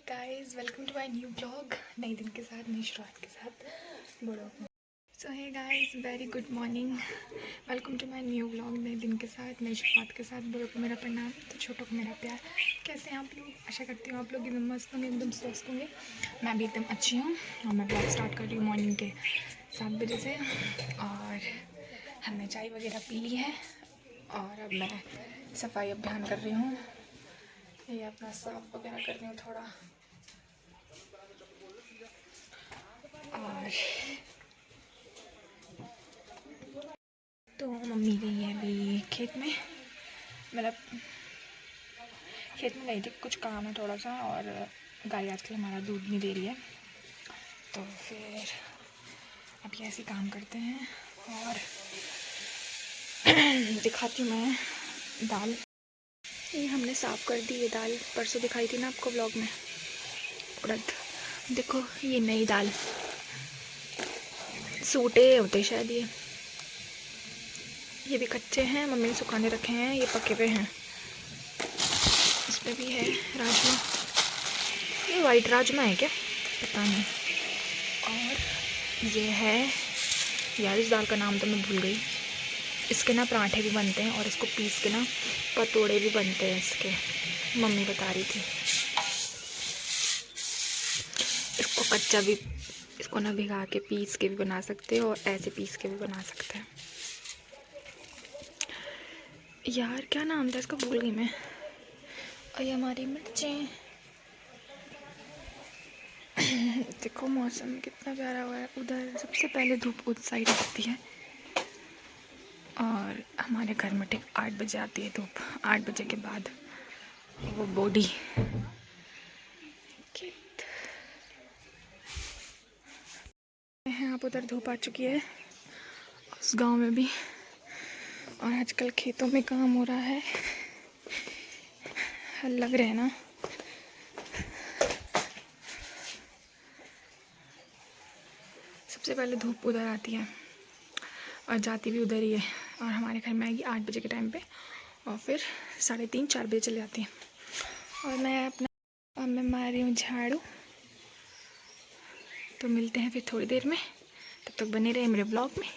Guys welcome to my new blog. नए दिन के साथ नई शुरुआत के साथ बोलो। So hey guys, very good morning. Welcome to my new blog. नए दिन के साथ नई शुरुआत के साथ बड़ों को मेरा प्रणाम, तो छोटों को मेरा प्यार। कैसे हैं आप लोग? आशा करती हूँ आप लोग एकदम मस्त होंगे, एकदम स्वस्थ होंगे। मैं भी एकदम अच्छी हूँ और मैं ब्लॉग स्टार्ट कर रही हूँ मॉर्निंग के 7 बजे से। और हमने चाय वगैरह पी ली है और अब मैं सफाई अभियान कर रही हूँ। ये अपना साफ वगैरह कर रही हूँ थोड़ा। और तो मम्मी गई है अभी खेत में, मतलब खेत में गई थी, कुछ काम है थोड़ा सा। और गाय आजकल हमारा दूध नहीं दे रही है, तो फिर अभी ऐसे काम करते हैं। और दिखाती हूँ मैं दाल। ये हमने साफ़ कर दी। ये दाल परसों दिखाई थी ना आपको ब्लॉग में, उड़द। देखो ये नई दाल, सूटे होते शायद ये भी कच्चे हैं, मम्मी ने सुखाने रखे हैं। ये पके हुए हैं। इसमें भी है राजमा। ये वाइट राजमा है क्या, पता नहीं। और ये है, यार इस दाल का नाम तो मैं भूल गई। इसके ना पराठे भी बनते हैं और इसको पीस के ना पतोड़े भी बनते हैं इसके, मम्मी बता रही थी। इसको कच्चा भी, इसको ना भिगा के पीस के भी बना सकते हैं और ऐसे पीस के भी बना सकते हैं। यार क्या नाम था इसका, भूल गई मैं। और ये हमारी मिर्चें। देखो मौसम कितना प्यारा हुआ है। उधर सबसे पहले धूप उस साइड आती है और हमारे घर में ठीक 8 बजे आती है धूप। 8 बजे के बाद वो बॉडी हैं। आप उधर धूप आ चुकी है उस गांव में भी। और आजकल खेतों में काम हो रहा है, लग रहा है ना। सबसे पहले धूप उधर आती है और जाती भी उधर ही है। और हमारे घर में आएगी 8 बजे के टाइम पे और फिर 3:30 4 बजे चले जाती है। और मैं मार रही हूँ झाड़ू। तो मिलते हैं फिर थोड़ी देर में, तब तक बने रहे मेरे ब्लॉग में।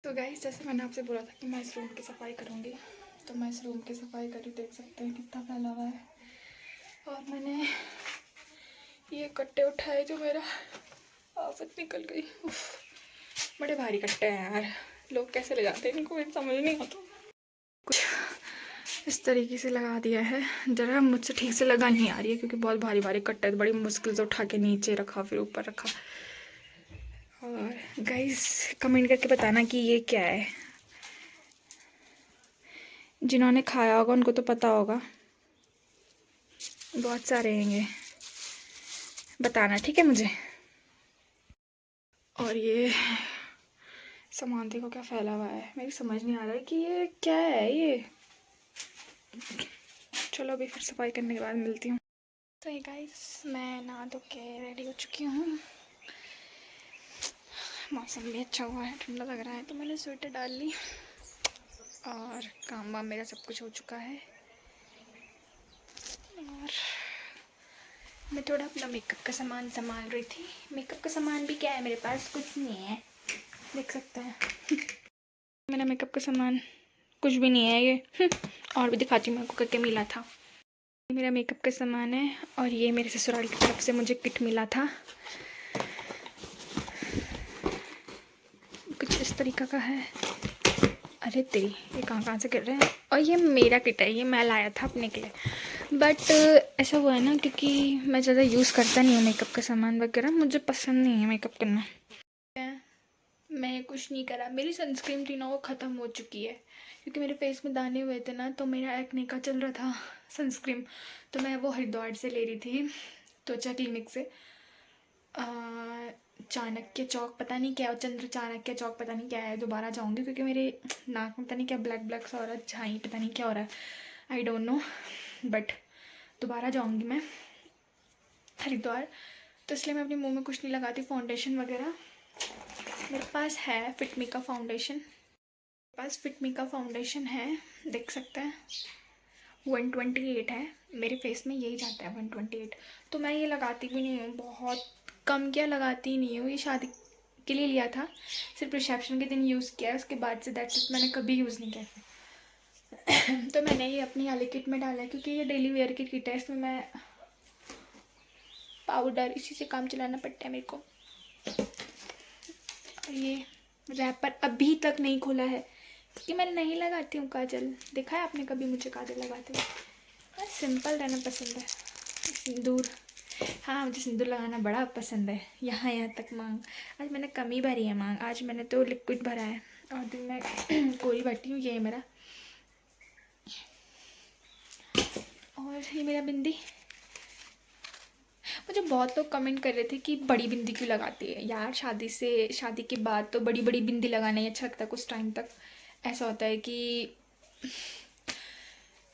तो गाइस, जैसे मैंने आपसे बोला था कि मैं इस रूम की सफाई करूँगी, तो मैं इस रूम की सफाई करी। देख सकते हैं कितना फैला हुआ है। और मैंने ये कट्टे उठाए जो मेरा आफत निकल गई। बड़े भारी कट्टे हैं यार, लोग कैसे ले जाते हैं इनको, मुझे समझ नहीं आता। कुछ इस तरीके से लगा दिया है। ज़रा मुझसे ठीक से लगा नहीं आ रही है क्योंकि बहुत भारी भारी कट्टे, बड़ी मुश्किल से उठा के नीचे रखा फिर ऊपर रखा। और गाइस कमेंट करके बताना कि ये क्या है। जिन्होंने खाया होगा उनको तो पता होगा, बहुत सारे हैंगे, बताना ठीक है मुझे। और ये सामान देखो क्या फैला हुआ है, मेरी समझ नहीं आ रहा है कि ये क्या है ये। चलो अभी फिर सफाई करने के बाद मिलती हूँ। तो ये गाइस, मैं नहा धो के रेडी हो चुकी हूँ। मौसम भी अच्छा हुआ है, ठंडा लग रहा है, तो मैंने स्वेटर डाल ली। और काम वाम मेरा सब कुछ हो चुका है। और मैं थोड़ा अपना मेकअप का सामान संभाल रही थी। मेकअप का सामान भी क्या है मेरे पास, कुछ नहीं है, देख सकते हैं। मेरा मेकअप का सामान कुछ भी नहीं है ये। और भी दिखाती हूँ मैं आपको, करके मिला था। ये मेरा मेकअप का सामान है और ये मेरे ससुराल की तरफ से मुझे किट मिला था। कुछ इस तरीक़ा का है। अरे तेरी, ये कहाँ से गिर रहे हैं। और ये मेरा किट है, ये मैं लाया था अपने के लिए। बट ऐसा हुआ है ना, क्योंकि मैं ज़्यादा यूज़ करता नहीं हूँ मेकअप का सामान वगैरह, मुझे पसंद नहीं है मेकअप करना। मैं कुछ नहीं करा, मेरी सनस्क्रीन थी ना वो ख़त्म हो चुकी है क्योंकि मेरे फेस में दाने हुए थे ना, तो मेरा एक्ने का चल रहा था सनस्क्रीन। तो मैं वो हरिद्वार से ले रही थी, त्वचा क्लिनिक से। चाणक्य चौक पता नहीं क्या, चंद्र चाणक्य चौक पता नहीं क्या है। दोबारा जाऊँगी क्योंकि मेरे नाक में पता नहीं क्या ब्लैक ब्लैक सा हो रहा है, झाई पता नहीं क्या हो रहा है, आई डोंट नो। बट दोबारा जाऊँगी मैं हरिद्वार, तो इसलिए मैं अपने मुंह में कुछ नहीं लगाती फाउंडेशन वगैरह। मेरे पास है फिटमी का फाउंडेशन, है, देख सकते हैं। 128 है मेरे फेस में, यही जाता है 128। तो मैं ये लगाती भी नहीं हूँ, बहुत कम, क्या लगाती ही नहीं हूँ। ये शादी के लिए लिया था, सिर्फ रिसेप्शन के दिन यूज़ किया, उसके बाद से दैट्स इट, मैंने कभी यूज़ नहीं किया। तो मैंने ये अपनी वाली किट में डाला है, क्योंकि ये डेली वेयर की किट है, इसमें मैं पाउडर इसी से काम चलाना पड़ता है मेरे को। ये रैपर अभी तक नहीं खोला है, क्योंकि मैं नहीं लगाती हूँ काजल। देखा है आपने कभी मुझे काजल लगाते हुए? सिंपल रहना पसंद है। सिंदूर, हाँ मुझे सिंदूर लगाना बड़ा पसंद है। यहाँ यहाँ तक मांग, आज मैंने कम ही भरी है मांग, आज मैंने तो लिक्विड भरा है और दिन में कोरी भरती हूँ। ये है मेरा, और ये मेरा बिंदी। मुझे बहुत लोग कमेंट कर रहे थे कि बड़ी बिंदी क्यों लगाती है यार, शादी के बाद तो बड़ी बड़ी बिंदी लगाना ही अच्छा लगता है कुछ टाइम तक। ऐसा होता है कि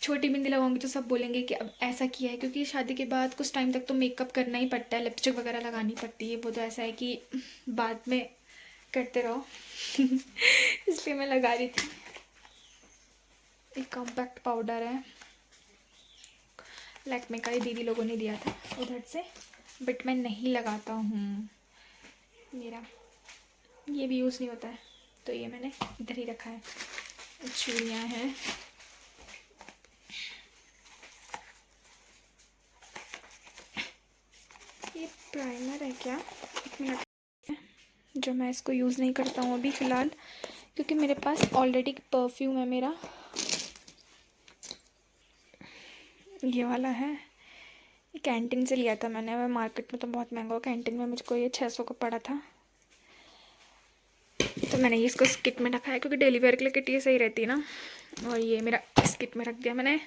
छोटी बिंदी लगाऊंगी तो सब बोलेंगे कि अब ऐसा किया है, क्योंकि शादी के बाद कुछ टाइम तक तो मेकअप करना ही पड़ता है, लिपस्टिक वगैरह लगानी पड़ती है। वो तो ऐसा है कि बाद में करते रहो। इसलिए मैं लगा रही थी। एक कॉम्पैक्ट पाउडर है, लैक्मे का, ही दीदी लोगों ने दिया था उधर से, बट मैं नहीं लगाता हूँ। मेरा ये भी यूज़ नहीं होता है, तो ये मैंने इधर ही रखा है। चूड़ियाँ हैं, ये प्राइमर है क्या, एक मिनट, जो मैं इसको यूज़ नहीं करता हूँ अभी फ़िलहाल, क्योंकि मेरे पास ऑलरेडी परफ्यूम है मेरा, ये वाला है। ये कैंटीन से लिया था मैंने, वह मार्केट में तो बहुत महंगा हो, कैंटीन में मुझको ये 600 का पड़ा था, तो मैंने ये इसको किट में रखा है, क्योंकि डेली वेयर के लिए किट ये सही रहती है ना। और ये मेरा इस किट में रख दिया मैंने।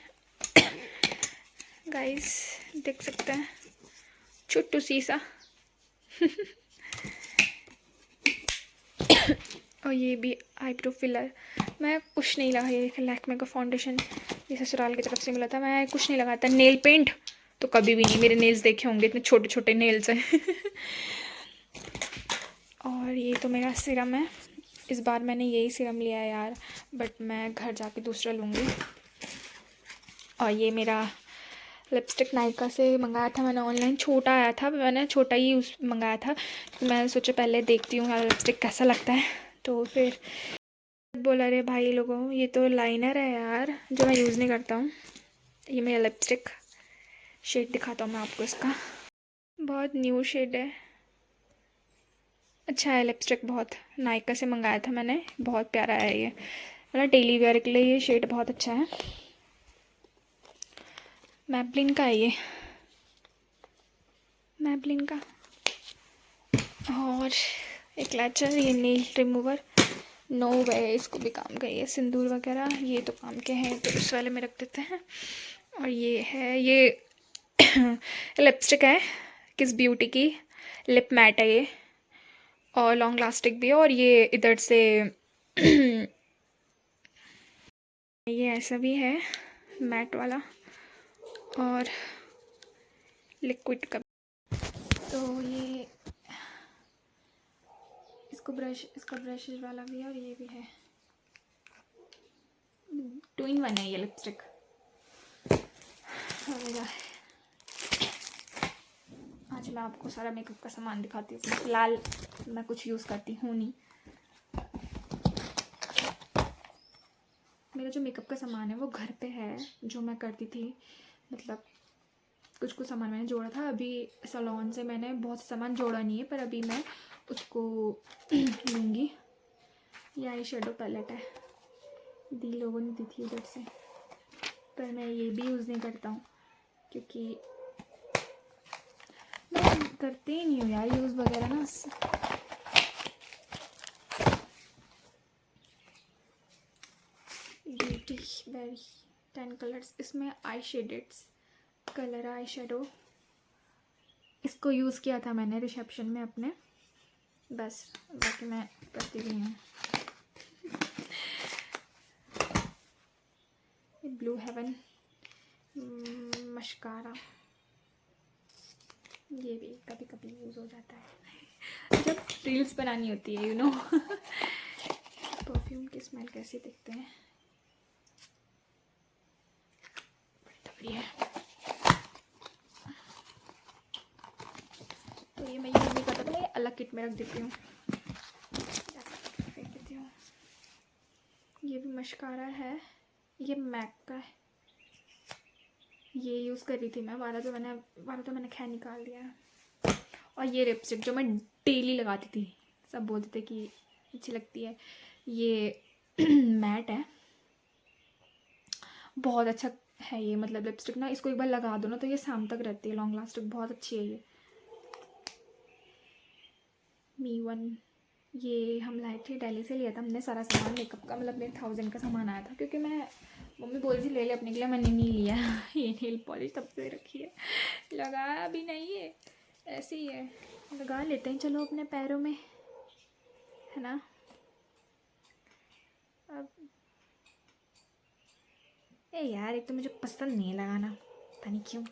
गाइस देख सकते हैं, छोटू सा। और ये भी आईब्रो फिलर, मैं कुछ नहीं लगा, ये लैक्मे का फाउंडेशन, ये ससुराल की तरफ से मिला था, मैं कुछ नहीं लगाता। नेल पेंट तो कभी भी नहीं, मेरे नेल्स देखे होंगे, इतने छोटे छोटे नेल्स हैं। और ये तो मेरा सीरम है, इस बार मैंने यही सीरम लिया है यार, बट मैं घर जाके दूसरा लूँगी। और ये मेरा लिपस्टिक नायका से मंगाया था मैंने ऑनलाइन, छोटा आया था, मैंने छोटा ही मंगाया था, तो मैं सोचा पहले देखती हूँ यार लिपस्टिक कैसा लगता है। तो फिर बोला, अरे भाई लोगों ये तो लाइनर है यार, जो मैं यूज़ नहीं करता हूँ। ये मेरा लिपस्टिक शेड दिखाता हूँ मैं आपको, इसका बहुत न्यू शेड है, अच्छा है लिपस्टिक, बहुत नायका से मंगाया था मैंने, बहुत प्यारा है ये, मतलब डेली वेयर के लिए ये शेड बहुत अच्छा है। मैबलिन का है ये, मैबलिन का। और एक लैचर, ये नेल रिमूवर, नो वे इसको भी काम का, ये सिंदूर वगैरह ये तो काम के हैं, तो इस वाले में रख देते हैं। और ये है, ये लिपस्टिक है किस ब्यूटी की, लिप मैट है ये, और लॉन्ग लास्टिक भी है। और ये इधर से ये ऐसा भी है मैट वाला, और लिक्विड का। तो ये इसका ब्रश वाला भी है, और ये भी है, 2 in 1 है ये लिपस्टिक। आज मैं आपको सारा मेकअप का सामान दिखाती हूँ, फिलहाल मैं कुछ यूज़ करती हूँ नहीं। मेरा जो मेकअप का सामान है वो घर पे है, जो मैं करती थी, मतलब कुछ सामान मैंने जोड़ा था, अभी सैलून से मैंने बहुत सामान जोड़ा नहीं है, पर अभी मैं उसको लूँगी। ये आई शेडो पैलेट है, दी लोगों ने दी थी उधर से, पर मैं ये भी यूज़ नहीं करता हूँ, क्योंकि मैं करते ही नहीं हूँ यार यूज़ वगैरह ना। ब्यूटी वेरी 10 कलर्स, इसमें आई शेडेड्स कलर आई शेडो, इसको यूज़ किया था मैंने रिसेप्शन में अपने, बस बाकी मैं करती भी हूँ। ब्लू हेवन मस्कारा, ये भी कभी कभी यूज़ हो जाता है जब रील्स बनानी होती है, यू नो। परफ्यूम की स्मेल कैसे दिखते हैं, फ्री है, तो ये मैं यूज़ नहीं करता, तो मैं अलग किट में रख देती हूँ, फेंक देती हूँ। ये भी मस्कारा है, ये मैक का है, ये यूज़ कर रही थी मैं, वाला तो मैंने खैर निकाल दिया है। और ये लिपस्टिक जो मैं डेली लगाती थी, सब बोलते थे कि अच्छी लगती है, ये मैट है, बहुत अच्छा है ये, मतलब लिपस्टिक ना, इसको एक बार लगा दो ना तो ये शाम तक रहती है, लॉन्ग लास्टिक, बहुत अच्छी है ये। मी वन, ये हम लाए थे, दिल्ली से लिया था हमने सारा सामान मेकअप का, मतलब मेरे 1000 का सामान आया था, क्योंकि मैं मम्मी बोल रही थी ले ले अपने के लिए, मैंने नहीं लिया। ये नेल पॉलिश तब से रखी है, लगाया भी नहीं है, ऐसे ही है, लगा लेते हैं चलो अपने पैरों में, है ना। अब ए यार, एक तो मुझे पसंद नहीं है लगाना, पता नहीं क्यों,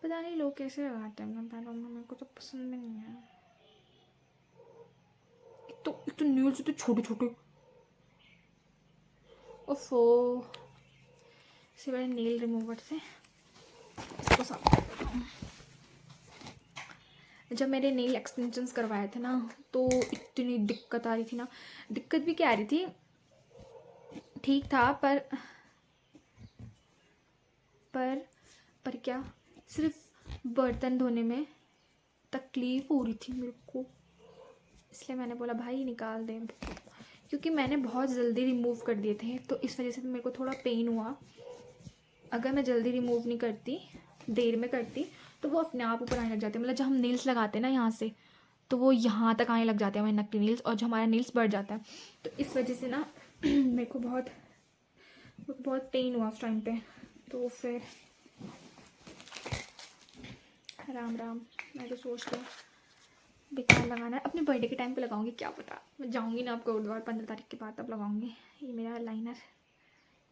पता नहीं लोग कैसे लगाते हैं अपने पैरों में, मेरे को तो पसंद भी नहीं है। एक तो न्यूज़ तो छोटे छोटे, ओफो, सिवाय नेल रिमूवर से इसको साफ कर देता हूँ। जब मेरे नेल एक्सटेंशंस करवाए थे ना, तो इतनी दिक्कत आ रही थी ना, दिक्कत भी क्या आ रही थी, ठीक था, पर क्या, सिर्फ बर्तन धोने में तकलीफ़ हो रही थी मेरे को, इसलिए मैंने बोला भाई निकाल दें, क्योंकि मैंने बहुत जल्दी रिमूव कर दिए थे, तो इस वजह से मेरे को थोड़ा पेन हुआ। अगर मैं जल्दी रिमूव नहीं करती, देर में करती, तो वो अपने आप ऊपर आने लग जाते हैं, मतलब जब हम नेल्स लगाते हैं ना यहाँ से, तो वो यहाँ तक आने लग जाते हैं हमारे नकली नेल्स, और जो हमारा नेल्स बढ़ जाता है, तो इस वजह से ना मेरे को बहुत पेन हुआ उस टाइम पे, तो फिर राम राम, मैं तो सोच रही हूँ बेकार लगाना है, अपने बर्थडे के टाइम पे लगाऊंगी, क्या पता, मैं जाऊंगी ना आपको गुरुद्वारा 15 तारीख के बाद, तब लगाऊंगी। ये मेरा लाइनर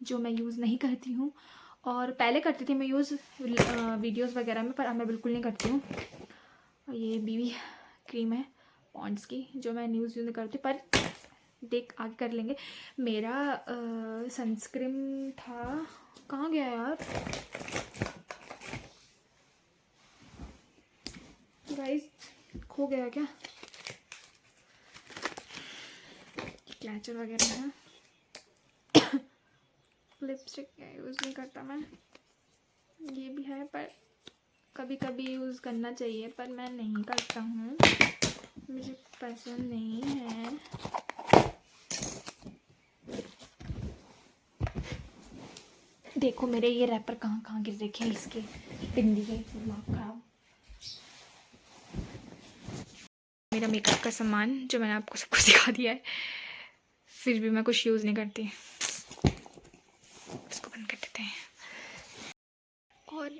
जो मैं यूज़ नहीं करती हूँ, और पहले करती थी मैं यूज़ वीडियोस वगैरह में, पर अब मैं बिल्कुल नहीं करती हूँ। और ये बीबी क्रीम है पॉन्ड्स की, जो मैं यूज़ नहीं करती, पर देख आगे कर लेंगे। मेरा सनस्क्रीन था, कहाँ गया यार गाइस, खो गया क्या, क्लैचर वगैरह है। लिपस्टिक यूज़ नहीं करता मैं, ये भी है, पर कभी कभी यूज़ करना चाहिए, पर मैं नहीं करता हूँ, मुझे पसंद नहीं है। देखो मेरे ये रैपर कहाँ कहाँ गिर रखे हैं, इसके बिंदी के, दिमाग खराब। मेरा मेकअप का सामान जो मैंने आपको सब कुछ दिखा दिया है, फिर भी मैं कुछ यूज़ नहीं करती, इसको बंद कर देते हैं। और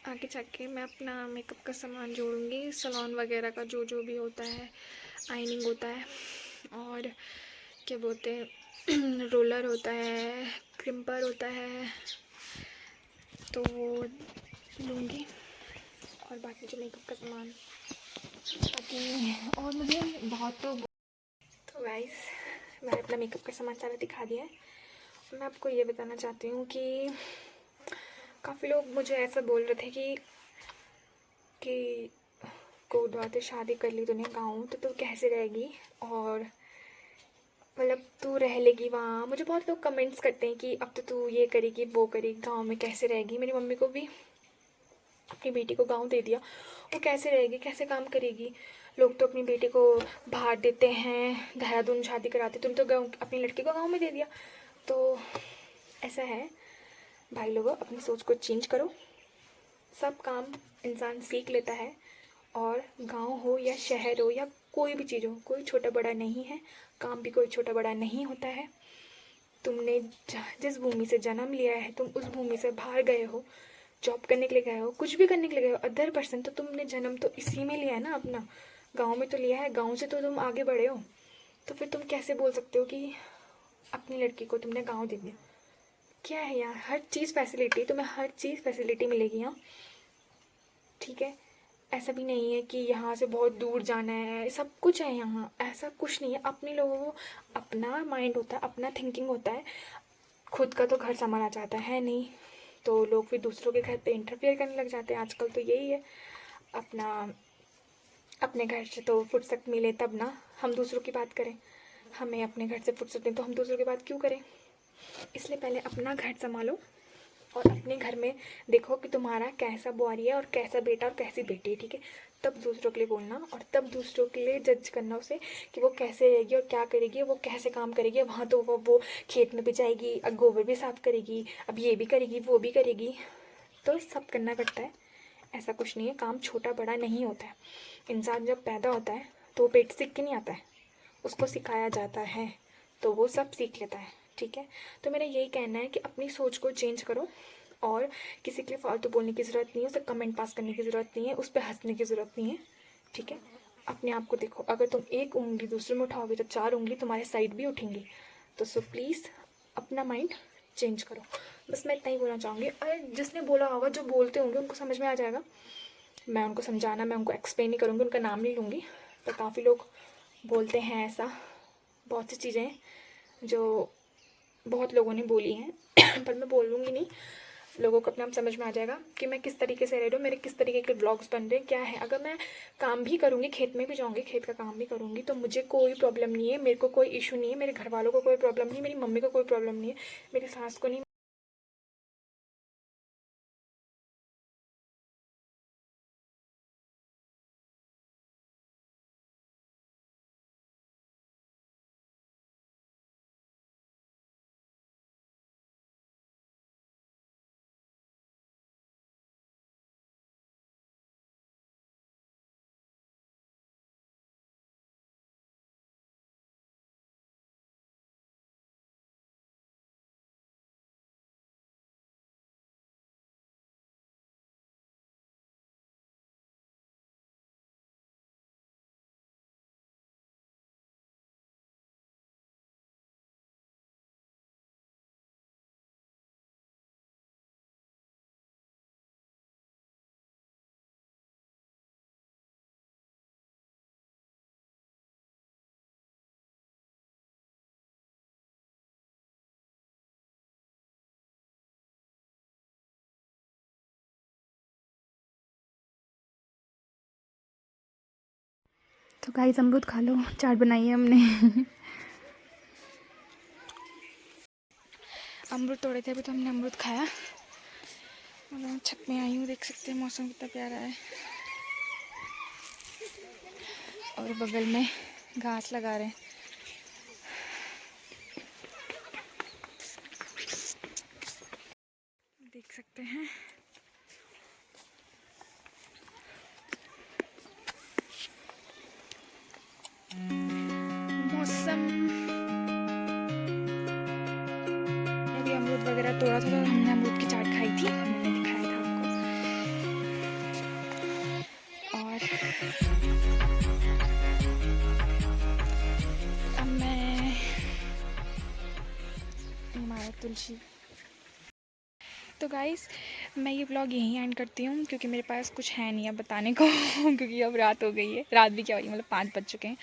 आगे जाके मैं अपना मेकअप का सामान जोड़ूंगी, सलोन वगैरह का जो भी होता है, आइनिंग होता है, और क्या बोलते हैं रोलर होता है, क्रिम्पर होता है, तो वो लूँगी, और बाकी जो मेकअप का सामान बाकी, और मुझे बहुत तो गाइस, मैंने अपना मेकअप का सामान सारा दिखा दिया है। मैं आपको ये बताना चाहती हूँ कि काफ़ी लोग मुझे ऐसा बोल रहे थे कि गुरुद्वारा से शादी कर ली तूने गाँव, तो तू कैसे रहेगी, और मतलब तू रह लेगी वहाँ। मुझे बहुत लोग कमेंट्स करते हैं कि अब तो तू ये करेगी वो करेगी, गाँव में कैसे रहेगी। मेरी मम्मी को भी अपनी बेटी को गाँव दे दिया, वो कैसे रहेगी, कैसे काम करेगी। लोग तो अपनी बेटी को बाहर देते हैं, देहरादून शादी कराते, तुम तो गाँव अपनी लड़की को गाँव में दे दिया। तो ऐसा है भाई लोगों, अपनी सोच को चेंज करो। सब काम इंसान सीख लेता है, और गांव हो या शहर हो या कोई भी चीज़ हो, कोई छोटा बड़ा नहीं है, काम भी कोई छोटा बड़ा नहीं होता है। तुमने जिस भूमि से जन्म लिया है, तुम उस भूमि से बाहर गए हो, जॉब करने के लिए गए हो, कुछ भी करने के लिए गए हो, अदर पर्सन, तो तुमने जन्म तो इसी में लिया है ना, अपना गाँव में तो लिया है, गाँव से तो तुम आगे बढ़े हो। तो फिर तुम कैसे बोल सकते हो कि अपनी लड़की को तुमने गाँव दे दिया। क्या है यार, हर चीज़ फैसिलिटी, तुम्हें हर चीज़ फैसिलिटी मिलेगी यहाँ, ठीक है। ऐसा भी नहीं है कि यहाँ से बहुत दूर जाना है, सब कुछ है यहाँ, ऐसा कुछ नहीं है। अपने लोगों को अपना माइंड होता है, अपना थिंकिंग होता है, खुद का तो घर संभाला जाता है नहीं, तो लोग फिर दूसरों के घर पे इंटरफेयर करने लग जाते हैं। आजकल तो यही है, अपने घर से तो फुर्सत मिले तब ना हम दूसरों की बात करें। हमें अपने घर से फुर्सत नहीं तो हम दूसरों की बात क्यों करें। इसलिए पहले अपना घर संभालो और अपने घर में देखो कि तुम्हारा कैसा बुआरी है और कैसा बेटा और कैसी बेटी है, ठीक है। तब दूसरों के लिए बोलना और तब दूसरों के लिए जज करना उसे कि वो कैसे रहेगी और क्या करेगी, वो कैसे काम करेगी। वहाँ तो वो खेत में भी जाएगी, अब गोबर भी साफ करेगी, अब ये भी करेगी, वो भी करेगी, तो सब करना पड़ता है। ऐसा कुछ नहीं है, काम छोटा बड़ा नहीं होता है। इंसान जब पैदा होता है तो वो पेट सीख के नहीं आता है, उसको सिखाया जाता है, तो वो सब सीख लेता है, ठीक है। तो मेरा यही कहना है कि अपनी सोच को चेंज करो और किसी के लिए फालतू बोलने की ज़रूरत नहीं है, उसे कमेंट पास करने की ज़रूरत नहीं है, उस पर हंसने की ज़रूरत नहीं है, ठीक है। अपने आप को देखो, अगर तुम एक उंगली दूसरे में उठाओगे तो 4 उंगली तुम्हारे साइड भी उठेंगी। तो सो प्लीज़ अपना माइंड चेंज करो। बस मैं इतना ही बोलना चाहूँगी। अरे जिसने बोला होगा, जो बोलते होंगे उनको समझ में आ जाएगा। मैं उनको समझाना, मैं उनको एक्सप्लेन नहीं करूँगी, उनका नाम नहीं लूँगी, पर काफ़ी लोग बोलते हैं ऐसा। बहुत सी चीज़ें हैं जो बहुत लोगों ने बोली हैं पर मैं बोलूँगी नहीं। लोगों को अपना आप समझ में आ जाएगा कि मैं किस तरीके से रह रही हूँ, मेरे किस तरीके के ब्लॉग्स बन रहे हैं, क्या है। अगर मैं काम भी करूँगी, खेत में भी जाऊँगी, खेत का काम भी करूँगी, तो मुझे कोई प्रॉब्लम नहीं है, मेरे को कोई इशू नहीं है, मेरे घर वालों को कोई प्रॉब्लम नहीं, मेरी मम्मी को कोई प्रॉब्लम नहीं है, मेरी सास को नहीं। तो गाइस अमरूद खा लो, चाट बनाई है हमने अमरूद तोड़े थे अभी, तो हमने अमरूद खाया। और मैं छत में आई हूँ, देख सकते हैं मौसम कितना प्यारा है। और बगल में घास लगा रहे हैं। देख सकते हैं मौसम। अभी अमरूद वगैरह तोड़ा था, तो हमने अमरूद की चाट खाई थी, हमने दिखाया था आपको। और अब मैं हमारा तुलसी। तो गाइस मैं ये ब्लॉग यहीं एंड करती हूँ, क्योंकि मेरे पास कुछ है नहीं अब बताने को क्योंकि अब रात हो गई है, रात भी क्या हो रही है, मतलब 5 बज चुके हैं।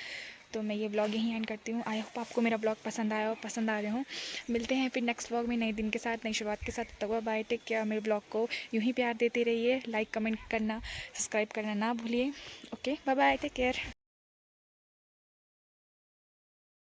तो मैं ये ब्लॉग यहीं एंड करती हूँ। आई होप आपको मेरा ब्लॉग पसंद आया हो, पसंद आ रहे हो। मिलते हैं फिर नेक्स्ट ब्लॉग में नए दिन के साथ, नई शुरुआत के साथ। तब तक बाय, टेक केयर। मेरे ब्लॉग को यूँ ही प्यार देते रहिए, लाइक कमेंट करना, सब्सक्राइब करना ना भूलिए। Okay, bye bye, take care.